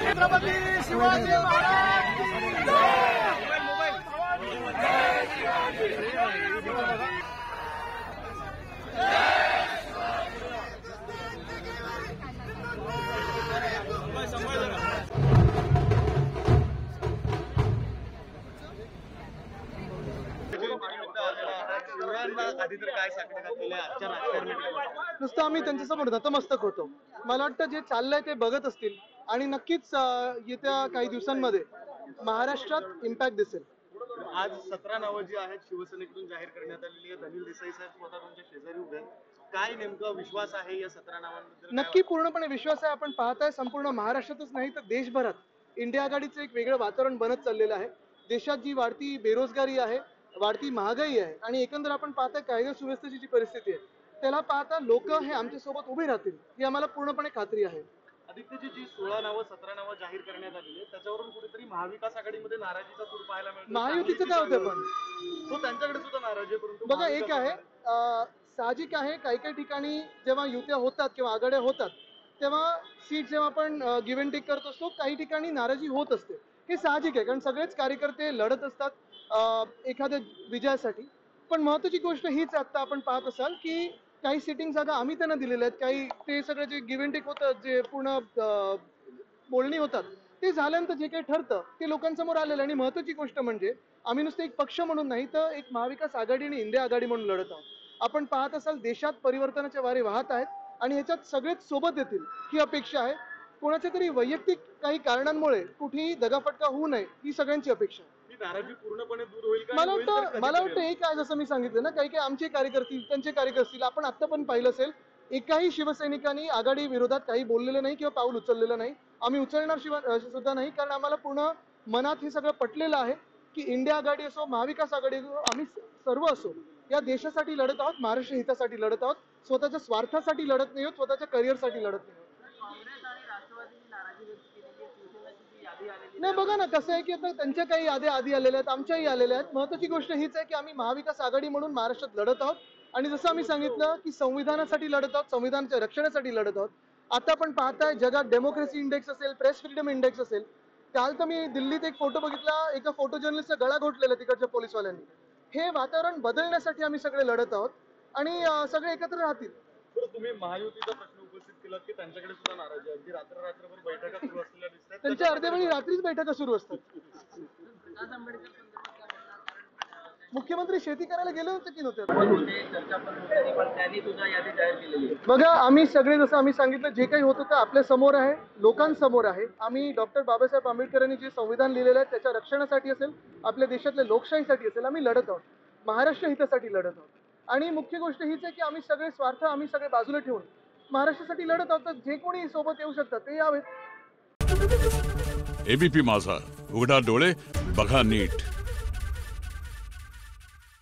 छत्रपती शिवाजी महाराज की नुसतं आम्ही त्यांच्यासमोर नतमस्तक होतो. मला वाटतं जे चाललंय ते बघत असतील आणि नक्कीच येत्या काही दिवसांमध्ये महाराष्ट्रात इम्पॅक्ट दिसेल. आज 17 नावं जी आहेत शिवसेनेकडून जाहीर करण्यात आलेली आहेत. अनिल देसाई साहेब स्वतः तुमच्या शेजारी उभे आहेत. काय नेमका विश्वास आहे या 17 नावांबद्दल? नक्की पूर्णपणे विश्वास आहे. आपण पाहताय संपूर्ण महाराष्ट्रातच नाही तर देशभरात इंडिया आघाडीचं एक वेगळं वातावरण बनत चाललेलं आहे. देशात जी वाढती बेरोजगारी आहे, वाढती महागाई आहे आणि एकंदर आपण पाहताय कायदा सुव्यवस्थेची जी परिस्थिती आहे त्याला पाहता लोक हे आमच्या सोबत उभे राहतील ही आम्हाला पूर्णपणे खात्री आहे. आदित्यजी, जी 16 नावं 17 नावं जाहीर करण्यात आलेली आहेत त्याच्यावरून कुठेतरी महाविकास आघाडीमध्ये नाराजीचा सूर पाहायला मिळतो. महायुतीचं काय होतं पण तो त्यांच्याकडे सुद्धा नाराजी आहे. परंतु बघा एक आहे साहजिक आहे काही ठिकाणी जेव्हा युत्या होतात किंवा आघाड्या होतात तेव्हा सीट जेव्हा आपण गिव्ह अँड टेक करत असतो काही ठिकाणी नाराजी होत असते. हे साहजिक आहे कारण सगळेच कार्यकर्ते लढत असतात एखाद्या विजयासाठी. पण महत्वाची गोष्ट हीच आता आपण पाहत असाल की काही सिटिंग जागा आम्ही त्यांना दिलेल्या आहेत. काही ते सगळं जे गिव्ह अँड टेक होतं जे पूर्ण बोलणी होतात ते झाल्यानंतर जे काही ठरतं ते लोकांसमोर आलेलं. आणि महत्वाची गोष्ट म्हणजे आम्ही नुसतं एक पक्ष म्हणून नाही तर एक महाविकास आघाडी आणि इंडिया आघाडी म्हणून लढत आहोत. आपण पाहत असाल देशात परिवर्तनाचे वारे वाहत आहेत आणि ह्याच्यात सगळेच सोबत येतील ही अपेक्षा आहे. कोणाच्या तरी वैयक्तिक काही कारणांमुळे कुठेही दगाफटका होऊ नये ही सगळ्यांची अपेक्षा आहे. नाराजी पूर्णपणे दूर होईल का? मला वाटतं एक आहे जसं मी सांगितलं ना काही आमचे कार्यकर्ते त्यांचे कार्यकर्ते आपण आता पण पाहिलं असेल एकाही शिवसैनिकांनी आघाडी विरोधात काही बोललेलं नाही किंवा पाऊल उचललेलं नाही. आम्ही उचलणार सुद्धा नाही कारण आम्हाला पूर्ण मनात हे सगळं पटलेलं आहे की इंडिया आघाडी असो महाविकास आघाडी असो आम्ही सर्व असो या देशासाठी लढत आहोत, महाराष्ट्र हितासाठी लढत आहोत, स्वतःच्या स्वार्थासाठी लढत नाही आहोत, स्वतःच्या करिअरसाठी लढत नाही आहोत. नाही बघा ना कसं आहे की आता त्यांच्या काही याद्या आधी आलेल्या आहेत आमच्याही आलेल्या आहेत. महत्वाची गोष्ट हीच आहे की आम्ही महाविकास आघाडी म्हणून महाराष्ट्रात लढत आहोत आणि जसं आम्ही सांगितलं की संविधानासाठी लढत आहोत, संविधानाच्या रक्षणासाठी लढत आहोत. आता आपण पाहताय जगात डेमोक्रेसी इंडेक्स असेल, प्रेस फ्रीडम इंडेक्स असेल. काल तर मी दिल्लीत एक फोटो बघितला एका फोटो जर्नलिस्टचा गळा घोटलेला तिकडच्या पोलिसवाल्यांनी. हे वातावरण बदलण्यासाठी आम्ही सगळे लढत आहोत आणि सगळे एकत्र राहतील. तुम्ही महायुतीचा प्रश्न उपस्थित केला की त्यांच्याकडे सुद्धा नाराजी आहे. रात्रभर बैठका सुरू असलेल्या दिसतात. त्यांच्या अर्ध्यावेळी रात्रीच बैठका सुरू असतात. मुख्यमंत्री शेती करायला गेले होते की नव्हते? बघा आम्ही सगळे जसं आम्ही सांगितलं जे काही होत होतं आपल्या समोर आहे, लोकांसमोर आहे. आम्ही डॉक्टर बाबासाहेब आंबेडकरांनी जे संविधान लिहिलेलं आहे त्याच्या रक्षणासाठी असेल, आपल्या देशातल्या लोकशाहीसाठी असेल आम्ही लढत आहोत, महाराष्ट्र हितासाठी लढत आहोत. आणि मुख्य गोष्ट हीच आहे की आम्ही सगळे स्वार्थ आम्ही सगळे बाजूला ठेवून महाराष्ट्रासाठी लढत आहोत. जे कोणी सोबत येऊ शकतात ते यावेत. एबीपी माझा, उघडा डोळे बघा नीट.